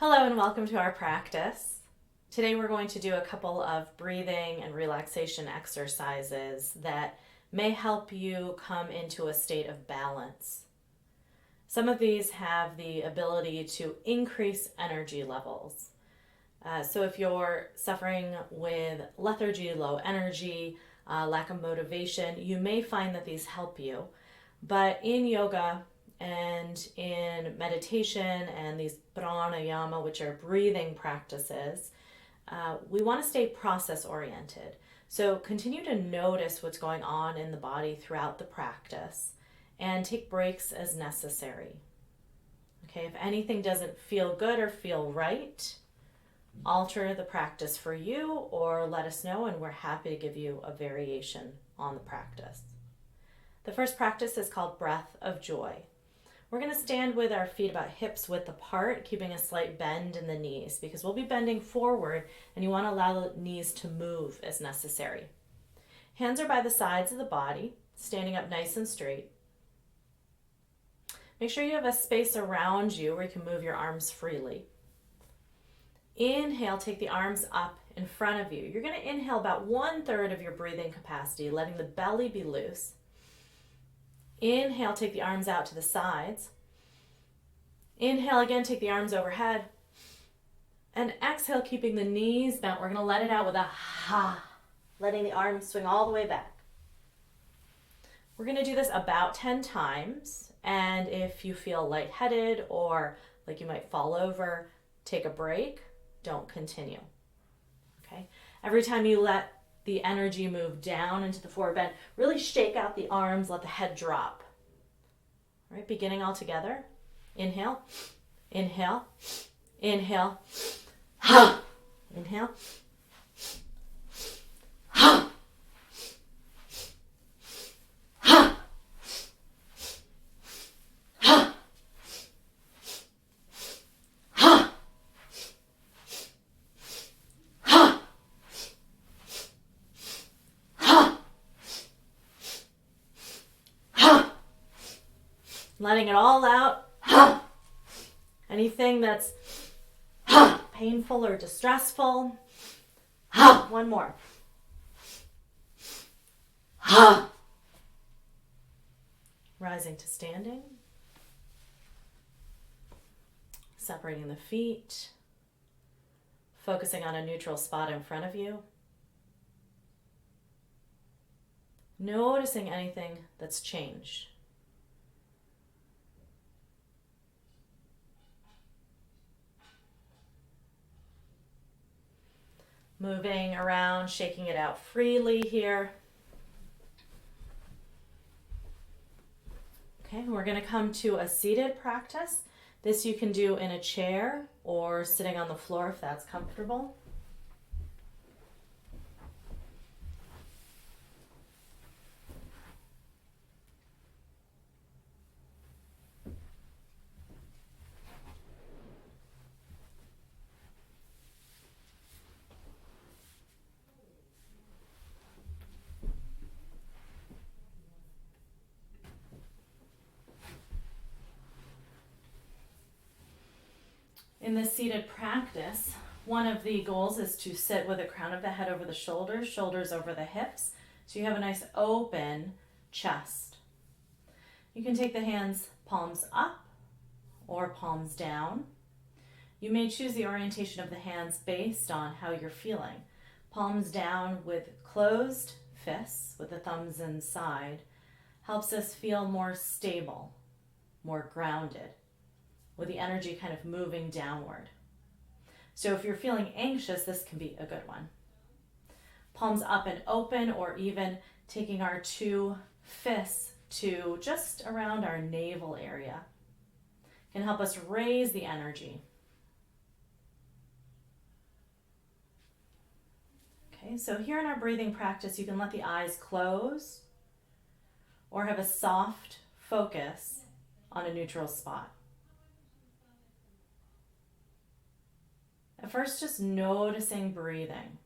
Hello and welcome to our practice. Today we're going to do a couple of breathing and relaxation exercises that may help you come into a state of balance. Some of these have the ability to increase energy levels. So if you're suffering with lethargy, low energy, lack of motivation, you may find that these help you. But in yoga and in meditation and these pranayama, which are breathing practices, we want to stay process oriented. So continue to notice what's going on in the body throughout the practice and take breaks as necessary. Okay, if anything doesn't feel good or feel right, alter the practice for you or let us know and we're happy to give you a variation on the practice. The first practice is called Breath of Joy. We're going to stand with our feet about hips width apart, keeping a slight bend in the knees because we'll be bending forward and you want to allow the knees to move as necessary. Hands are by the sides of the body, standing up nice and straight. Make sure you have a space around you where you can move your arms freely. Inhale, take the arms up in front of you. You're going to inhale about 1/3 of your breathing capacity, letting the belly be loose. Inhale, take the arms out to the sides. Inhale again, take the arms overhead. And exhale, keeping the knees bent. We're going to let it out with a ha, letting the arms swing all the way back. We're going to do this about 10 times. And if you feel lightheaded or like you might fall over, take a break. Don't continue. Okay? Every time you let the energy move down into the forward bend, really shake out the arms, let the head drop. All right, beginning all together. Inhale, inhale, inhale, ha, inhale, ha, ha, ha, ha, ha. Letting it all out. Anything that's painful or distressful. One more. Rising to standing. Separating the feet. Focusing on a neutral spot in front of you. Noticing anything that's changed. Moving around, shaking it out freely here. Okay, we're going to come to a seated practice. This you can do in a chair or sitting on the floor if that's comfortable. In this seated practice, one of the goals is to sit with the crown of the head over the shoulders, shoulders over the hips, so you have a nice open chest. You can take the hands palms up or palms down. You may choose the orientation of the hands based on how you're feeling. Palms down with closed fists, with the thumbs inside, helps us feel more stable, more grounded, with the energy kind of moving downward. So if you're feeling anxious, this can be a good one. Palms up and open, or even taking our two fists to just around our navel area, can help us raise the energy. Okay, so here in our breathing practice, you can let the eyes close or have a soft focus on a neutral spot. At first, just noticing breathing.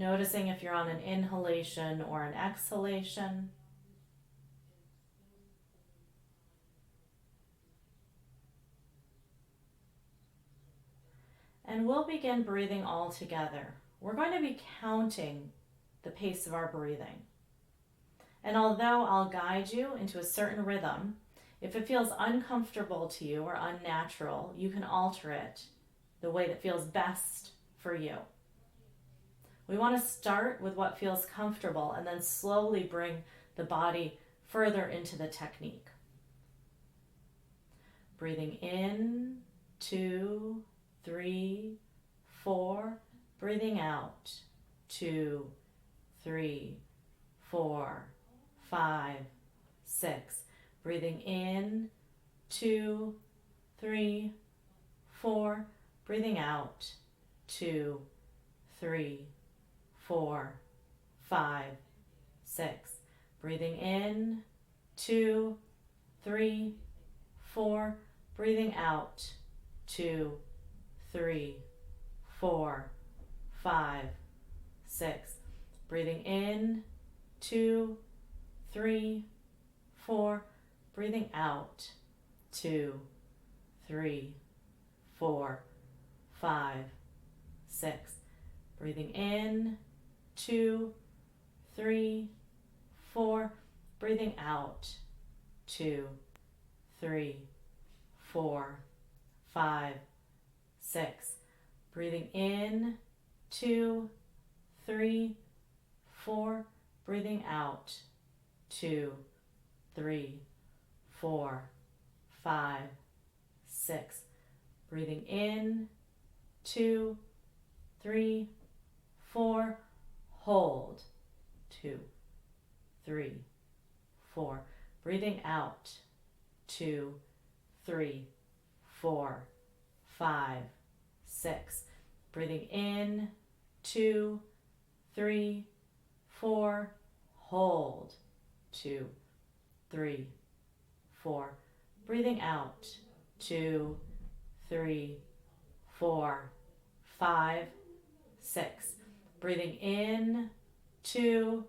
Noticing if you're on an inhalation or an exhalation. And we'll begin breathing all together. We're going to be counting the pace of our breathing. And although I'll guide you into a certain rhythm, if it feels uncomfortable to you or unnatural, you can alter it the way that feels best for you. We want to start with what feels comfortable and then slowly bring the body further into the technique. Breathing in, 2, 3, 4. Breathing out, 2, 3, 4, 5, 6. Breathing in, 2, 3, 4. Breathing out, 2, 3, 4, 5, 6. Breathing in, 2, 3, 4. Breathing out, 2, 3, 4, 5, 6. Breathing in, 2, 3, 4. Breathing out, 2, 3, 4, 5, 6. Breathing in, 2, 3, 4. Breathing out, 2, 3, 4, 5, 6. Breathing in, 2, 3, 4. Breathing out, 2, 3, 4, 5, 6. Breathing in, 2, 3, 4. Hold, 2, 3, 4. Breathing out, 2, 3, 4, 5, 6. Breathing in, 2, 3, 4. Hold, 2, 3, 4. Breathing out, 2, 3, 4, 5, 6. Breathing in, 2,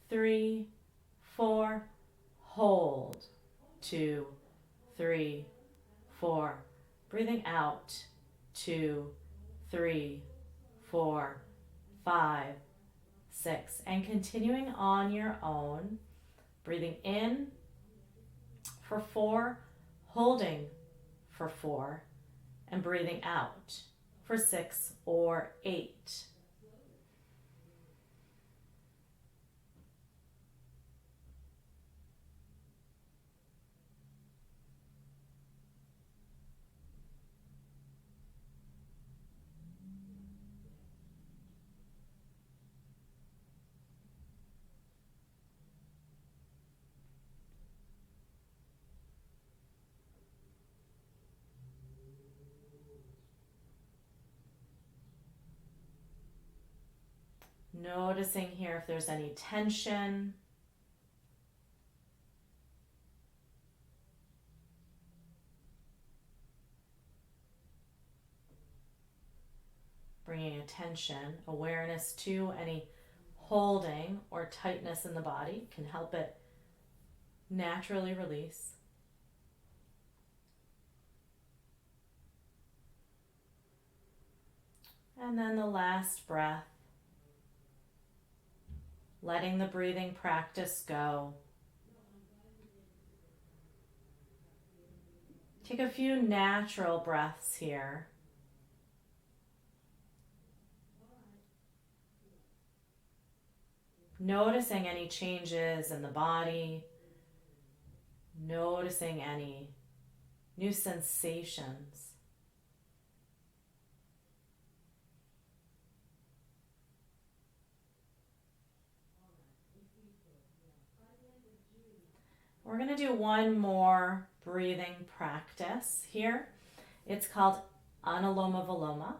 3, 4. Hold, 2, 3, 4. Breathing out, 2, 3, 4, 5, 6. And continuing on your own, breathing in for 4, holding for 4, and breathing out for 6 or 8. Noticing here if there's any tension. Bringing attention, awareness to any holding or tightness in the body can help it naturally release. And then the last breath, letting the breathing practice go. Take a few natural breaths here. Noticing any changes in the body, noticing any new sensations. We're going to do one more breathing practice here. It's called Anuloma Viloma.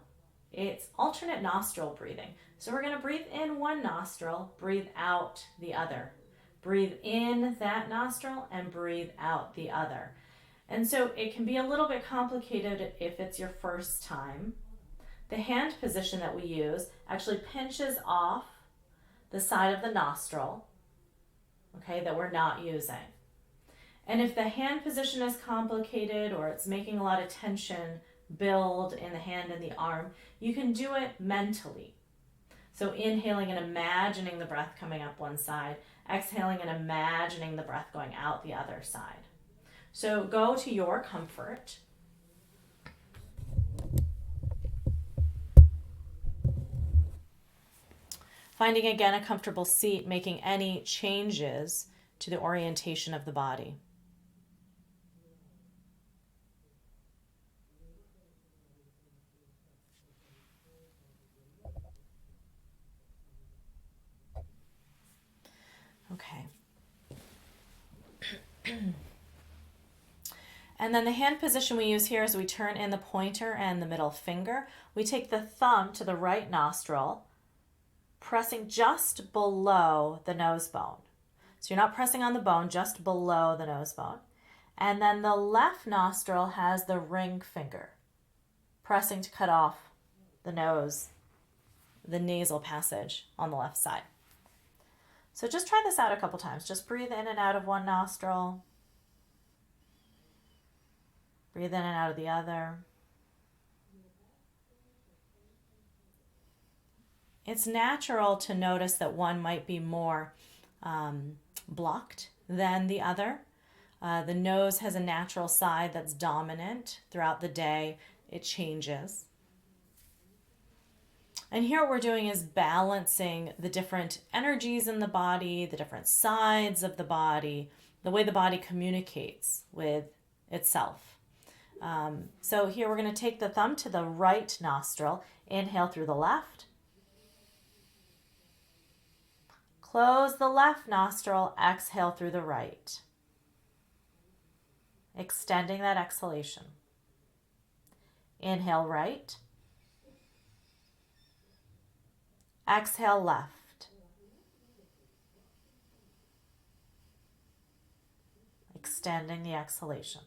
It's alternate nostril breathing. So we're going to breathe in one nostril, breathe out the other. Breathe in that nostril and breathe out the other. And so it can be a little bit complicated if it's your first time. The hand position that we use actually pinches off the side of the nostril, okay, that we're not using. And if the hand position is complicated or it's making a lot of tension build in the hand and the arm, you can do it mentally. So inhaling and imagining the breath coming up one side, exhaling and imagining the breath going out the other side. So go to your comfort. Finding again a comfortable seat, making any changes to the orientation of the body. Okay. And then the hand position we use here is we turn in the pointer and the middle finger. We take the thumb to the right nostril, pressing just below the nose bone. So you're not pressing on the bone, just below the nose bone. And then the left nostril has the ring finger, pressing to cut off the nose, the nasal passage on the left side. So just try this out a couple times. Just breathe in and out of one nostril. Breathe in and out of the other. It's natural to notice that one might be more blocked than the other. The nose has a natural side that's dominant throughout the day. It changes. And here what we're doing is balancing the different energies in the body, the different sides of the body, the way the body communicates with itself. So here we're going to take the thumb to the right nostril. Inhale through the left. Close the left nostril. Exhale through the right. Extending that exhalation. Inhale right. Exhale left. Extending the exhalation.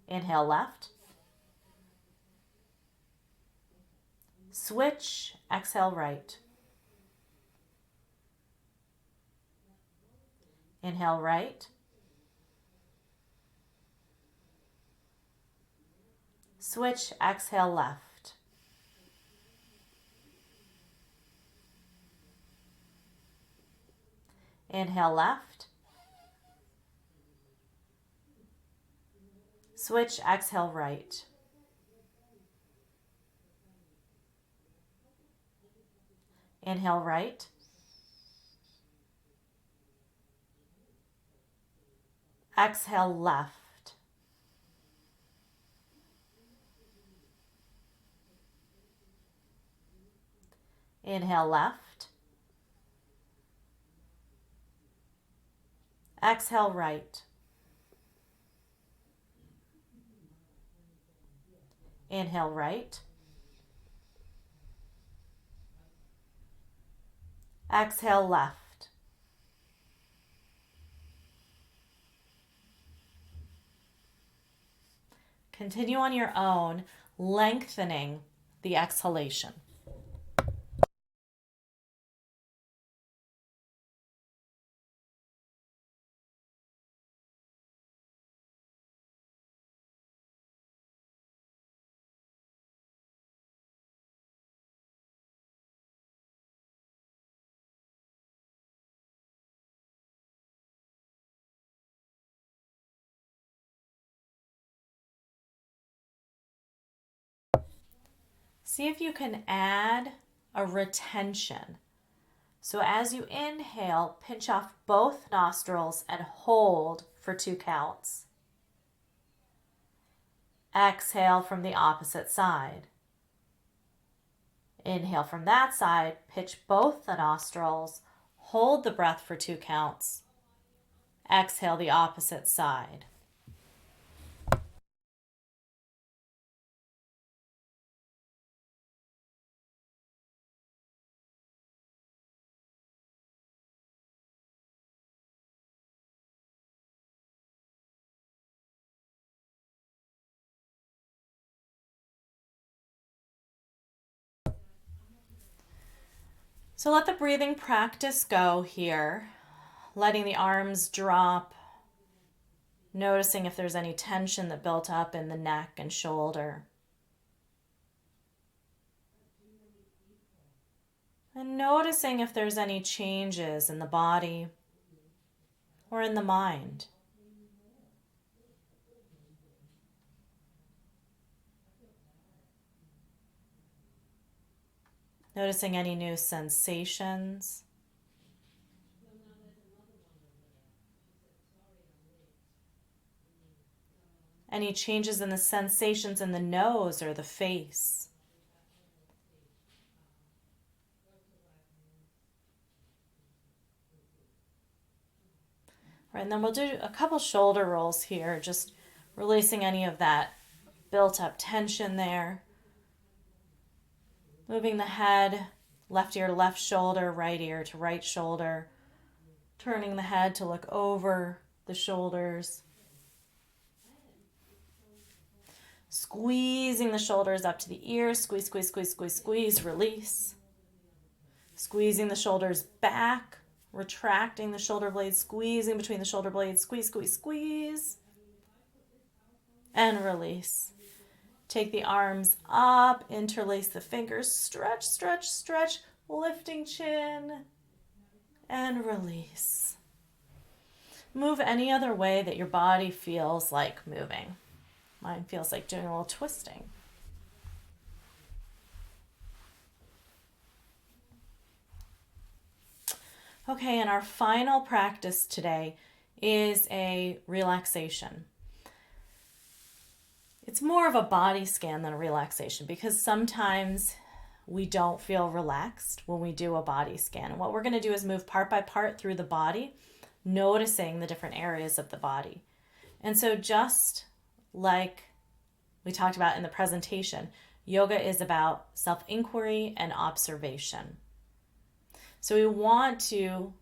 Inhale left. Switch, exhale right. Inhale right. Switch, exhale left. Inhale left. Switch, exhale right. Inhale right. Exhale left. Inhale left. Exhale right. Inhale right. Exhale left. Continue on your own, lengthening the exhalation. See if you can add a retention. So as you inhale, pinch off both nostrils and hold for 2 counts. Exhale from the opposite side. Inhale from that side, pinch both the nostrils, hold the breath for 2 counts. Exhale the opposite side. So let the breathing practice go here, letting the arms drop, noticing if there's any tension that built up in the neck and shoulder. And noticing if there's any changes in the body or in the mind. Noticing any new sensations. Any changes in the sensations in the nose or the face. Right, and then we'll do a couple shoulder rolls here, just releasing any of that built up tension there. Moving the head, left ear to left shoulder, right ear to right shoulder. Turning the head to look over the shoulders. Squeezing the shoulders up to the ears. Squeeze, squeeze, squeeze, squeeze, squeeze. Release. Squeezing the shoulders back. Retracting the shoulder blades. Squeezing between the shoulder blades. Squeeze, squeeze, squeeze. And release. Take the arms up. Interlace the fingers. Stretch, stretch, stretch. Lifting chin. And release. Move any other way that your body feels like moving. Mine feels like doing a little twisting. Okay, and our final practice today is a relaxation. It's more of a body scan than a relaxation because sometimes we don't feel relaxed when we do a body scan. And what we're going to do is move part by part through the body, noticing the different areas of the body. And so just like we talked about in the presentation, yoga is about self-inquiry and observation. So we want to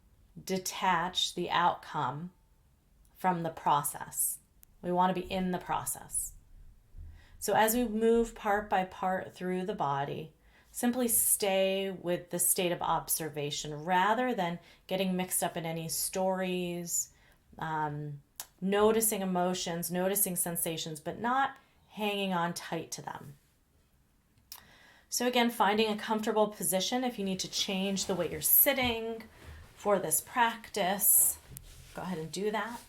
detach the outcome from the process. We want to be in the process. So as we move part by part through the body, simply stay with the state of observation rather than getting mixed up in any stories, noticing emotions, noticing sensations, but not hanging on tight to them. So again, finding a comfortable position. If you need to change the way you're sitting for this practice, go ahead and do that.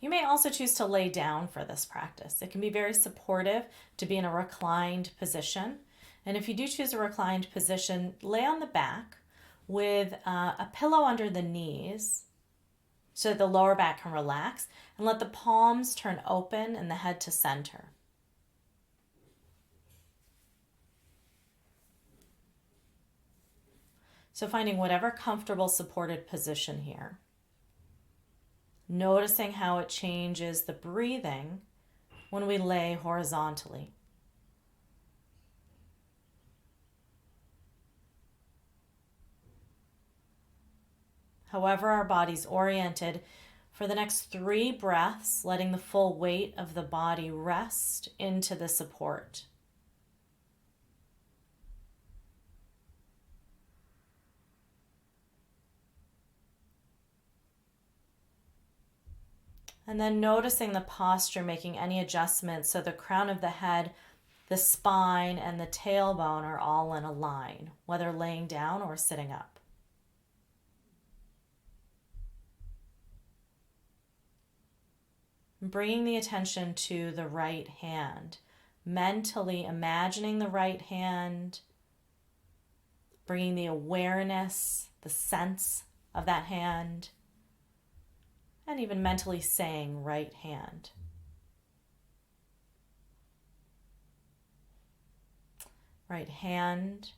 You may also choose to lay down for this practice. It can be very supportive to be in a reclined position. And if you do choose a reclined position, lay on the back with a pillow under the knees so that the lower back can relax, and let the palms turn open and the head to center. So finding whatever comfortable supported position here. Noticing how it changes the breathing when we lay horizontally. However our body's oriented, for the next 3 breaths, letting the full weight of the body rest into the support. And then noticing the posture, making any adjustments so the crown of the head, the spine, and the tailbone are all in a line, whether laying down or sitting up. Bringing the attention to the right hand, mentally imagining the right hand, bringing the awareness, the sense of that hand, and even mentally saying right hand. Right hand,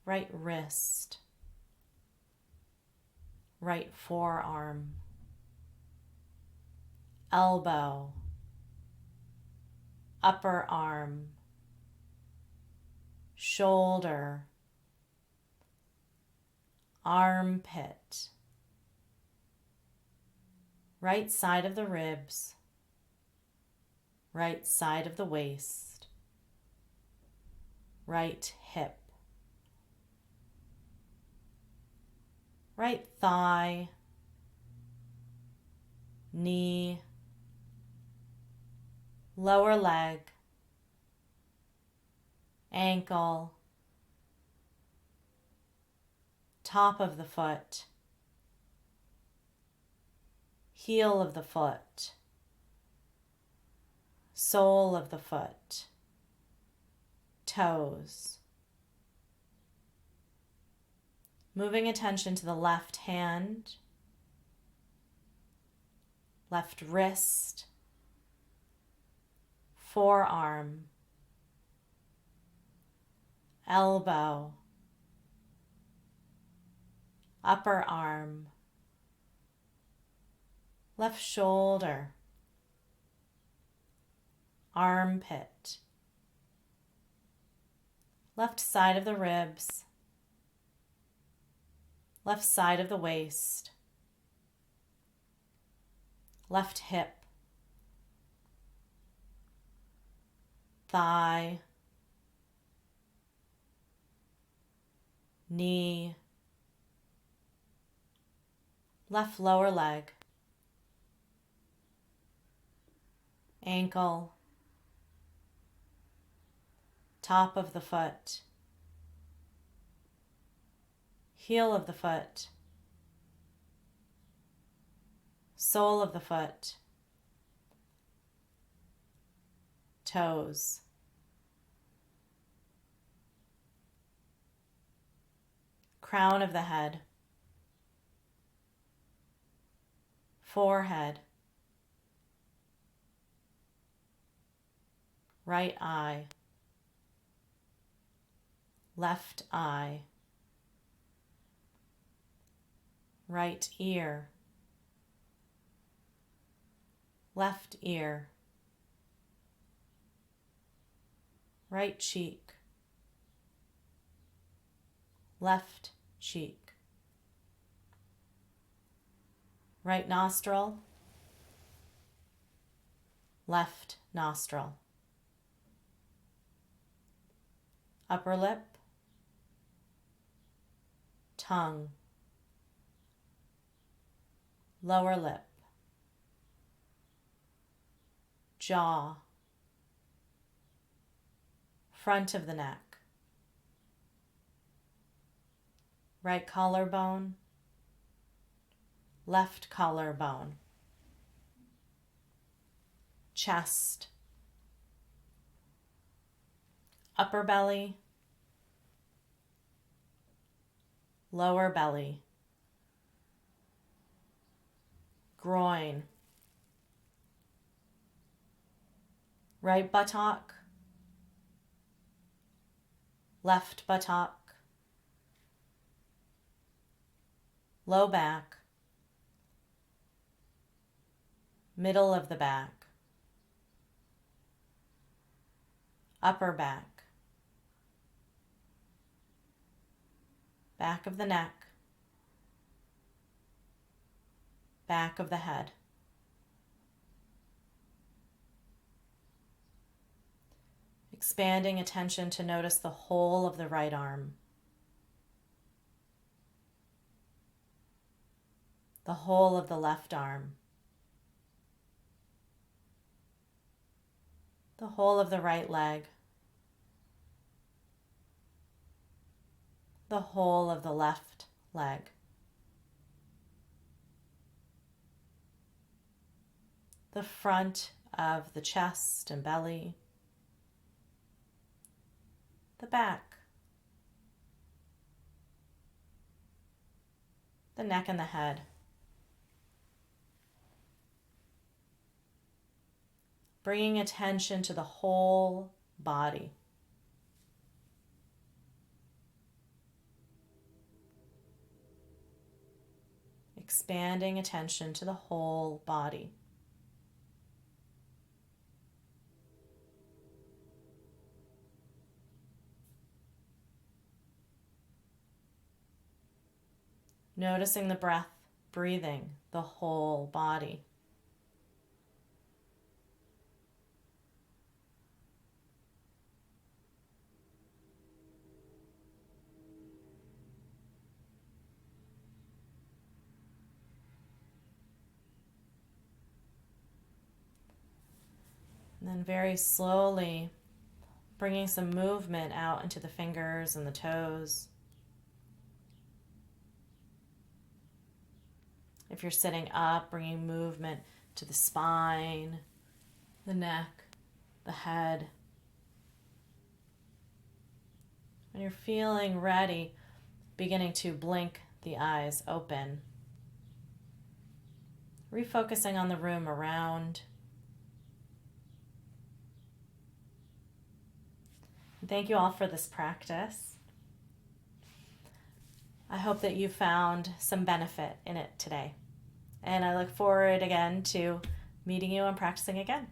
right wrist, right forearm, elbow, upper arm, shoulder, armpit, right side of the ribs, right side of the waist, right hip, right thigh, knee, lower leg, ankle, top of the foot, heel of the foot, sole of the foot, toes. Moving attention to the left hand, left wrist, forearm, elbow, upper arm, left shoulder, armpit, left side of the ribs, left side of the waist, left hip, thigh, knee, left lower leg, ankle, top of the foot, heel of the foot, sole of the foot, toes. Crown of the head, forehead, right eye, left eye, right ear, left ear, right cheek, left cheek, right nostril, left nostril, upper lip, tongue, lower lip, jaw, front of the neck, right collarbone, left collarbone, chest, upper belly, lower belly, groin, right buttock, left buttock, low back, middle of the back, upper back, back of the neck, back of the head. Expanding attention to notice the whole of the right arm, the whole of the left arm, the whole of the right leg, the whole of the left leg, the front of the chest and belly, the back, the neck and the head. Bringing attention to the whole body. Expanding attention to the whole body. Noticing the breath, breathing the whole body. And then very slowly bringing some movement out into the fingers and the toes. If you're sitting up, bringing movement to the spine, the neck, the head. When you're feeling ready, beginning to blink the eyes open. Refocusing on the room around. Thank you all for this practice. I hope that you found some benefit in it today. And I look forward again to meeting you and practicing again.